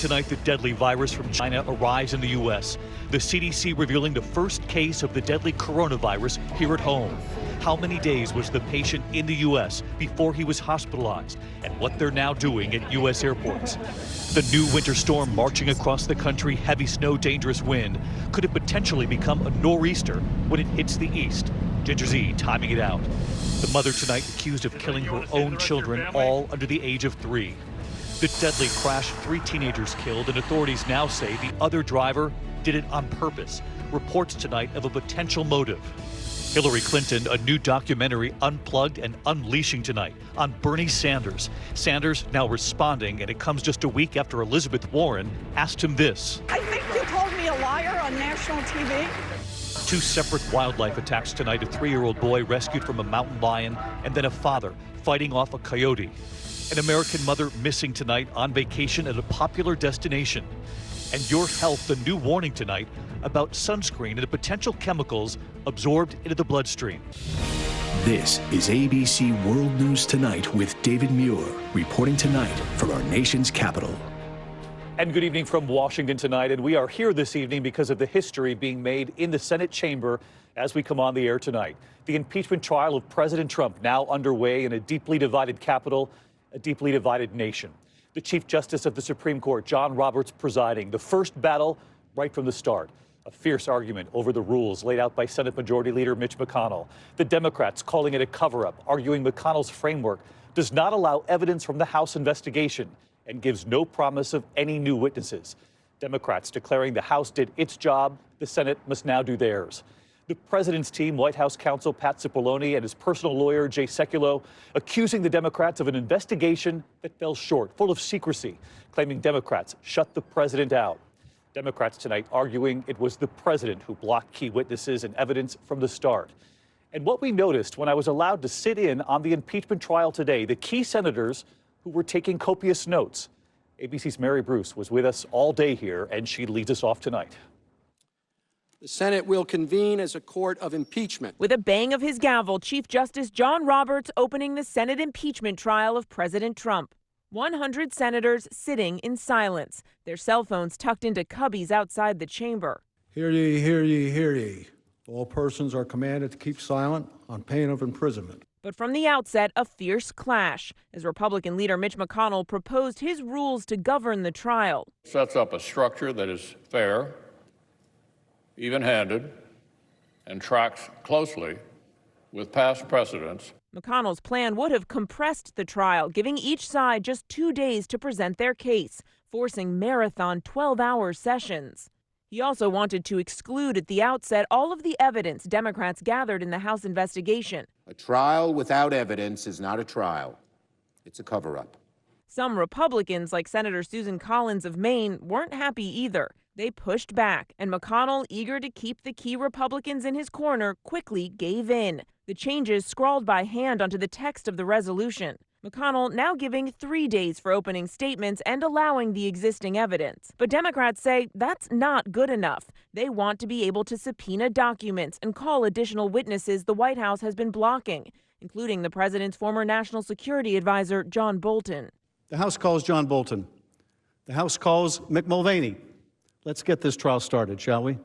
tonight, the deadly virus from China arrives in the U.S. The CDC revealing the first case of the deadly coronavirus here at home. How many days was the patient in the U.S. before he was hospitalized, and what they're now doing at U.S. airports. The new winter storm marching across the country, heavy snow, dangerous wind. Could it potentially become a nor'easter when it hits the east? Ginger Z timing it out. The mother tonight accused of killing her own children, all under the age of 3. The deadly crash, 3 teenagers killed, and authorities now say the other driver did it on purpose. Reports tonight of a potential motive. Hillary Clinton, a new documentary unplugged and unleashing tonight on Bernie Sanders. Sanders now responding, and it comes just a week after Elizabeth Warren asked him this. I think you called me a liar on national TV. 2 separate wildlife attacks tonight. A 3-year-old boy rescued from a mountain lion, and then a father fighting off a coyote. An American mother missing tonight on vacation at a popular destination. And your health, the new warning tonight about sunscreen and the potential chemicals absorbed into the bloodstream. This is ABC World News Tonight with David Muir, reporting tonight from our nation's capital. And good evening from Washington tonight. And we are here this evening because of the history being made in the Senate chamber as we come on the air tonight. The impeachment trial of President Trump now underway in a deeply divided Capitol, a deeply divided nation. The Chief Justice of the Supreme Court, John Roberts, presiding. The first battle right from the start. A fierce argument over the rules laid out by Senate Majority Leader Mitch McConnell. The Democrats calling it a cover-up, arguing McConnell's framework does not allow evidence from the House investigation and gives no promise of any new witnesses. Democrats declaring the House did its job, the Senate must now do theirs. The president's team, White House counsel Pat Cipollone and his personal lawyer Jay Sekulow, accusing the Democrats of an investigation that fell short, full of secrecy, claiming Democrats shut the president out. Democrats tonight arguing it was the president who blocked key witnesses and evidence from the start. And what we noticed when I was allowed to sit in on the impeachment trial today, the key senators who were taking copious notes. ABC's Mary Bruce was with us all day here, and she leads us off tonight. The Senate will convene as a court of impeachment. With a bang of his gavel, Chief Justice John Roberts opening the Senate impeachment trial of President Trump. 100 senators sitting in silence, their cell phones tucked into cubbies outside the chamber. Hear ye, hear ye, hear ye. All persons are commanded to keep silent on pain of imprisonment. But from the outset, a fierce clash as Republican leader Mitch McConnell proposed his rules to govern the trial. Sets up a structure that is fair, even-handed, and tracks closely with past precedents. McConnell's plan would have compressed the trial, giving each side just 2 days to present their case, forcing marathon 12-hour sessions. He also wanted to exclude at the outset all of the evidence Democrats gathered in the House investigation. A trial without evidence is not a trial. It's a cover-up. Some Republicans, like Senator Susan Collins of Maine, weren't happy either. They pushed back, and McConnell, eager to keep the key Republicans in his corner, quickly gave in. The changes scrawled by hand onto the text of the resolution. McConnell now giving 3 days for opening statements and allowing the existing evidence. But Democrats say that's not good enough. They want to be able to subpoena documents and call additional witnesses the White House has been blocking, including the president's former national security advisor, John Bolton. The House calls John Bolton. The House calls Mick Mulvaney. Let's get this trial started, shall we?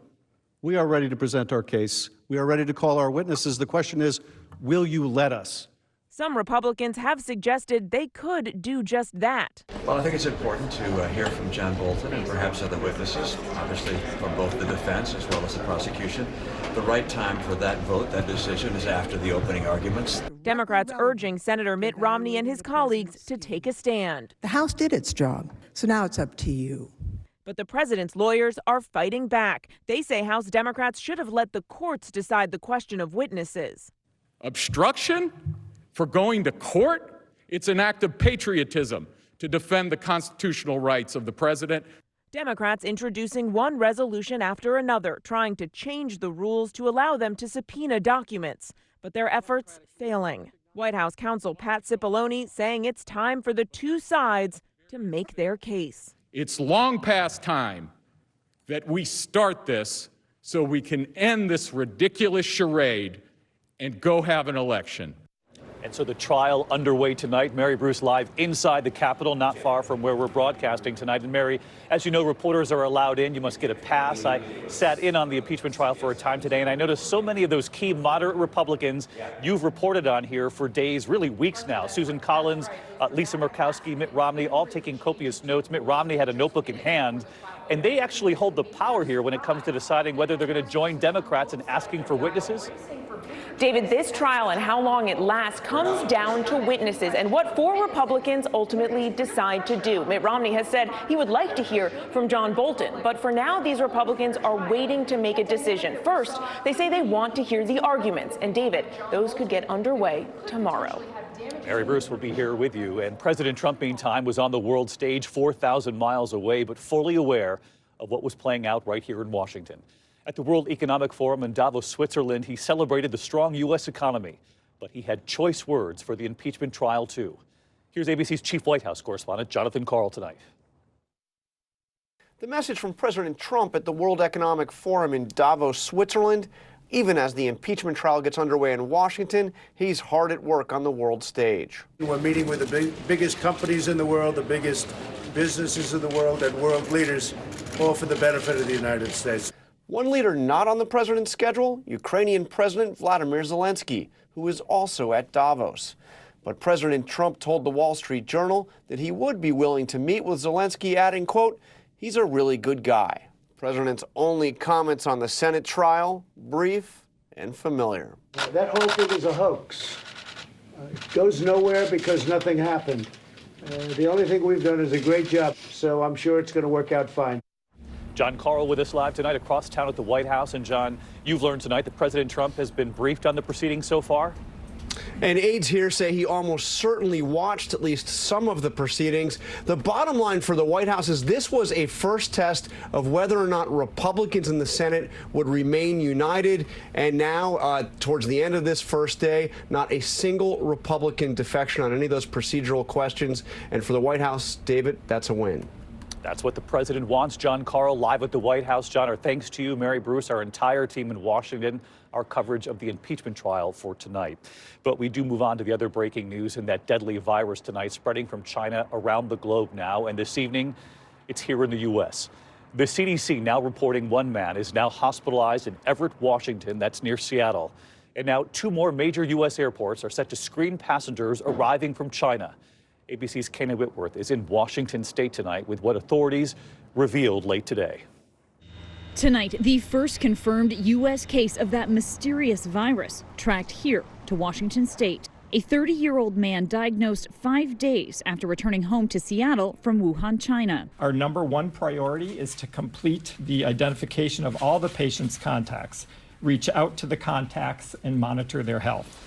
We are ready to present our case. We are ready to call our witnesses. The question is, will you let us? Some Republicans have suggested they could do just that. Well, I think it's important to hear from John Bolton and perhaps other witnesses, obviously from both the defense as well as the prosecution. The right time for that vote, that decision, is after the opening arguments. Democrats urging Senator Mitt Romney and his colleagues to take a stand. The House did its job, so now it's up to you. But the president's lawyers are fighting back. They say House Democrats should have let the courts decide the question of witnesses. Obstruction? For going to court? It's an act of patriotism to defend the constitutional rights of the president. Democrats introducing one resolution after another, trying to change the rules to allow them to subpoena documents, but their efforts failing. White House counsel Pat Cipollone saying it's time for the two sides to make their case. It's long past time that we start this so we can end this ridiculous charade and go have an election. And so the trial underway tonight. Mary Bruce live inside the Capitol, not far from where we're broadcasting tonight. And Mary, as you know, reporters are allowed in. You must get a pass. I sat in on the impeachment trial for a time today, and I noticed so many of those key moderate Republicans you've reported on here for days, really weeks now. Susan Collins, Lisa Murkowski, Mitt Romney, all taking copious notes. Mitt Romney had a notebook in hand, and they actually hold the power here when it comes to deciding whether they're going to join Democrats in asking for witnesses. David, this trial and how long it lasts comes down to witnesses and what 4 Republicans ultimately decide to do. Mitt Romney has said he would like to hear from John Bolton, but for now, these Republicans are waiting to make a decision. First, they say they want to hear the arguments, and David, those could get underway tomorrow. Mary Bruce will be here with you, and President Trump, meantime, was on the world stage 4,000 miles away, but fully aware of what was playing out right here in Washington. At the World Economic Forum in Davos, Switzerland, he celebrated the strong U.S. economy, but he had choice words for the impeachment trial, too. Here's ABC's chief White House correspondent, Jonathan Karl, tonight. The message from President Trump at the World Economic Forum in Davos, Switzerland: even as the impeachment trial gets underway in Washington, he's hard at work on the world stage. We're meeting with the biggest companies in the world, the biggest businesses in the world, and world leaders, all for the benefit of the United States. One leader not on the president's schedule, Ukrainian President Vladimir Zelensky, who is also at Davos. But President Trump told the Wall Street Journal that he would be willing to meet with Zelensky, adding, quote, "He's a really good guy." President's only comments on the Senate trial, brief and familiar. That whole thing is a hoax. It goes nowhere because nothing happened. The only thing we've done is a great job, so I'm sure it's going to work out fine. John Karl with us live tonight across town at the White House. And John, you've learned tonight that President Trump has been briefed on the proceedings so far? And aides here say he almost certainly watched at least some of the proceedings. The bottom line for the White House is this was a first test of whether or not Republicans in the Senate would remain united. And now, towards the end of this first day, not a single Republican defection on any of those procedural questions. And for the White House, David, that's a win. That's what the president wants. John Karl live at the White House. John, our thanks to you, Mary Bruce, our entire team in Washington, our coverage of the impeachment trial for tonight. But we do move on to the other breaking news, and that deadly virus tonight spreading from China around the globe now. And this evening, it's here in the U.S. The CDC now reporting one man is now hospitalized in Everett, Washington. That's near Seattle. And now 2 more major U.S. airports are set to screen passengers arriving from China. ABC's Kena Whitworth is in Washington state tonight with what authorities revealed late today. Tonight, the first confirmed U.S. case of that mysterious virus tracked here to Washington state. A 30-year-old man diagnosed 5 days after returning home to Seattle from Wuhan, China. Our number 1 priority is to complete the identification of all the patient's contacts, reach out to the contacts, and monitor their health.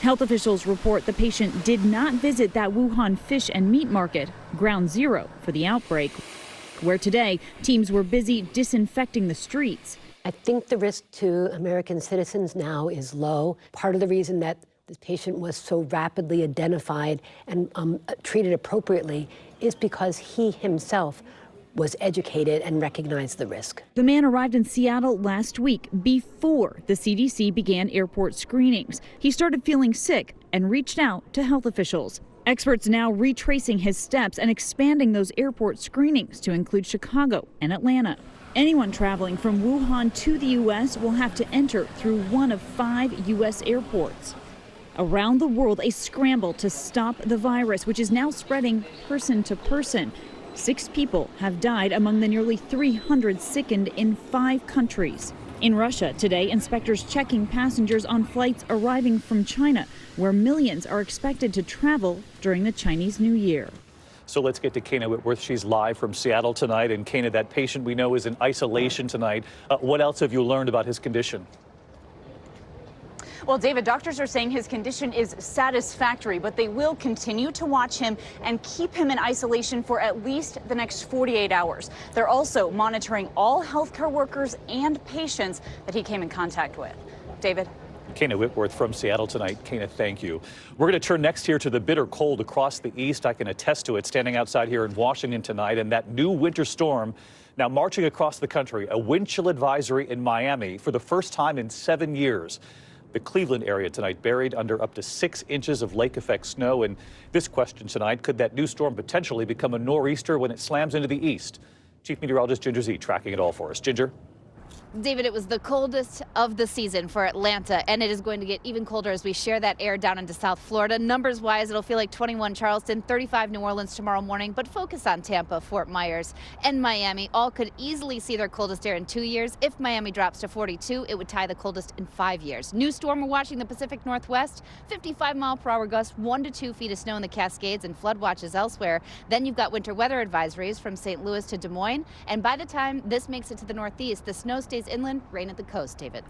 Health officials report the patient did not visit that Wuhan fish and meat market, ground zero for the outbreak, where today teams were busy disinfecting the streets. I think the risk to American citizens now is low. Part of the reason that this patient was so rapidly identified and treated appropriately is because he himself was educated and recognized the risk. The man arrived in Seattle last week before the CDC began airport screenings. He started feeling sick and reached out to health officials. Experts now retracing his steps and expanding those airport screenings to include Chicago and Atlanta. Anyone traveling from Wuhan to the U.S. will have to enter through one of 5 U.S. airports. Around the world, a scramble to stop the virus, which is now spreading person to person. 6 people have died among the nearly 300 sickened in 5 countries. In Russia today, inspectors checking passengers on flights arriving from China, where millions are expected to travel during the Chinese New Year. So let's get to Kena Whitworth. She's live from Seattle tonight. And Kena, that patient we know is in isolation tonight. What else have you learned about his condition? Well, David, doctors are saying his condition is satisfactory, but they will continue to watch him and keep him in isolation for at least the next 48 hours. They're also monitoring all healthcare workers and patients that he came in contact with. David? Kena Whitworth from Seattle tonight. Kena, thank you. We're going to turn next here to the bitter cold across the east. I can attest to it standing outside here in Washington tonight, and that new winter storm now marching across the country, a wind chill advisory in Miami for the first time in 7 years. The Cleveland area tonight buried under up to 6 inches of lake effect snow. And this question tonight, could that new storm potentially become a nor'easter when it slams into the east? Chief Meteorologist Ginger Zee tracking it all for us. Ginger? David, it was the coldest of the season for Atlanta, and it is going to get even colder as we share that air down into South Florida. Numbers-wise, it'll feel like 21 Charleston, 35 New Orleans tomorrow morning, but focus on Tampa, Fort Myers, and Miami. All could easily see their coldest air in 2 years. If Miami drops to 42, it would tie the coldest in 5 years. New storm we're watching the Pacific Northwest, 55-mile-per-hour gusts, 1 to 2 feet of snow in the Cascades, and flood watches elsewhere. Then you've got winter weather advisories from St. Louis to Des Moines, and by the time this makes it to the Northeast, the snow stays inland, rain at the coast. David.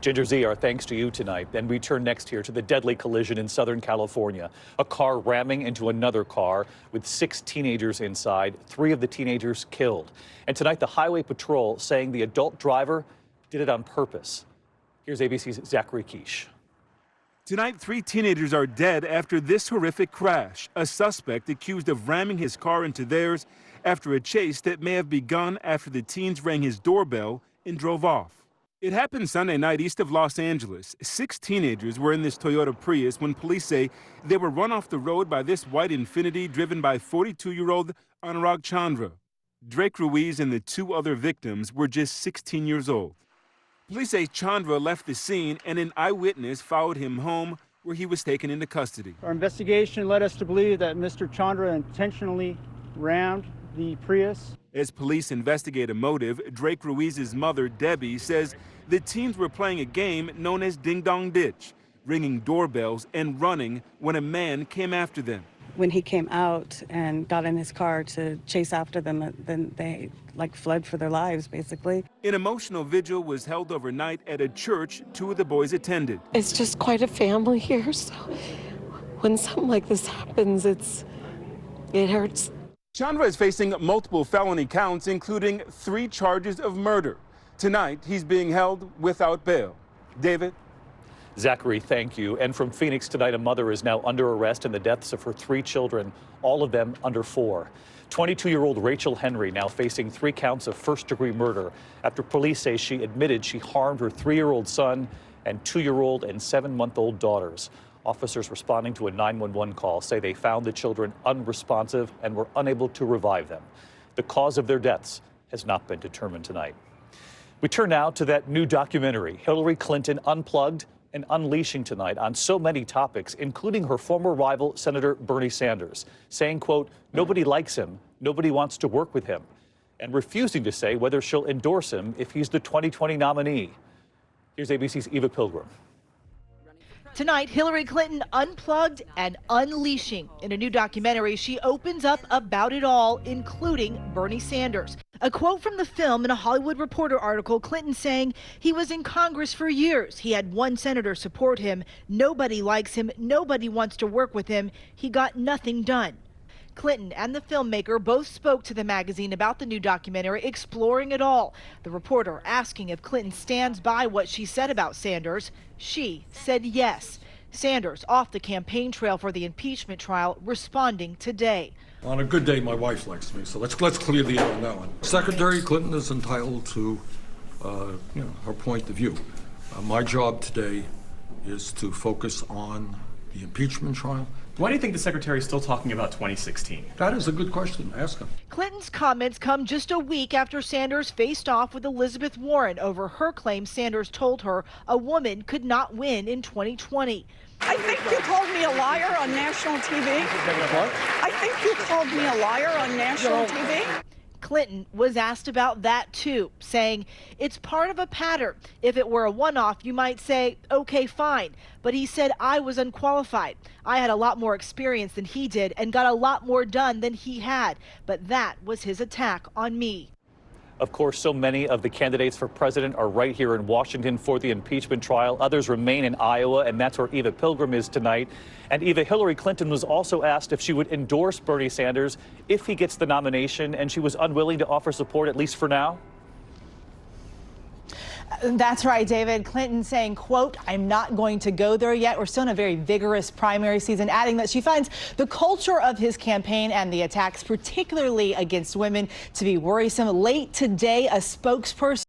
Ginger Zee, our thanks to you tonight. And we turn next here to the deadly collision in Southern California. A car ramming into another car with 6 teenagers inside, 3 of the teenagers killed. And tonight, the Highway Patrol saying the adult driver did it on purpose. Here's ABC's Zachary Quiche. Tonight, 3 teenagers are dead after this horrific crash. A suspect accused of ramming his car into theirs after a chase that may have begun after the teens rang his doorbell and drove off. It happened Sunday night east of Los Angeles. 6 teenagers were in this Toyota Prius when police say they were run off the road by this white Infiniti driven by 42-year-old Anurag Chandra. Drake Ruiz and the 2 other victims were just 16 years old. Police say Chandra left the scene and an eyewitness followed him home where he was taken into custody. Our investigation led us to believe that Mr. Chandra intentionally rammed the Prius. As police investigate a motive, Drake Ruiz's mother, Debbie, says the teens were playing a game known as Ding Dong Ditch, ringing doorbells and running when a man came after them. When he came out and got in his car to chase after them, then they fled for their lives, basically. An emotional vigil was held overnight at a church 2 of the boys attended. It's just quite a family here, so when something like this happens, it hurts. Chandra is facing multiple felony counts, including 3 charges of murder. Tonight, he's being held without bail. David? Zachary, thank you. And from Phoenix tonight, a mother is now under arrest in the deaths of her 3 children, all of them under 4. 22-year-old Rachel Henry now facing 3 counts of first-degree murder after police say she admitted she harmed her 3-year-old son and 2-year-old and 7-month-old daughters. Officers responding to a 911 call say they found the children unresponsive and were unable to revive them. The cause of their deaths has not been determined tonight. We turn now to that new documentary, Hillary Clinton Unplugged and Unleashing, tonight on so many topics, including her former rival, Senator Bernie Sanders, saying, quote, nobody likes him, nobody wants to work with him, and refusing to say whether she'll endorse him if he's the 2020 nominee. Here's ABC's Eva Pilgrim. Tonight, Hillary Clinton unplugged and unleashing. In a new documentary, she opens up about it all, including Bernie Sanders. A quote from the film in a Hollywood Reporter article, Clinton saying he was in Congress for years. He had 1 senator support him. Nobody likes him. Nobody wants to work with him. He got nothing done. Clinton and the filmmaker both spoke to the magazine about the new documentary, exploring it all. The reporter asking if Clinton stands by what she said about Sanders. She said yes. Sanders off the campaign trail for the impeachment trial, responding today. On a good day, my wife likes me, so let's clear the air on that one. Secretary Clinton is entitled to her point of view. My job today is to focus on the impeachment trial. Why do you think the secretary is still talking about 2016? That is a good question. Ask him. Clinton's comments come just a week after Sanders faced off with Elizabeth Warren over her claim Sanders told her a woman could not win in 2020. I think you called me a liar on national TV. What? I think you called me a liar on national TV. Clinton was asked about that too, saying it's part of a pattern. If it were a one-off, you might say, okay, fine. But he said I was unqualified. I had a lot more experience than he did and got a lot more done than he had. But that was his attack on me. Of course, so many of the candidates for president are right here in Washington for the impeachment trial. Others remain in Iowa, and that's where Eva Pilgrim is tonight. And Eva, Hillary Clinton was also asked if she would endorse Bernie Sanders if he gets the nomination, and she was unwilling to offer support, at least for now. That's right, David. Clinton saying, quote, I'm not going to go there yet. We're still in a very vigorous primary season, adding that she finds the culture of his campaign and the attacks, particularly against women, to be worrisome. Late today, a spokesperson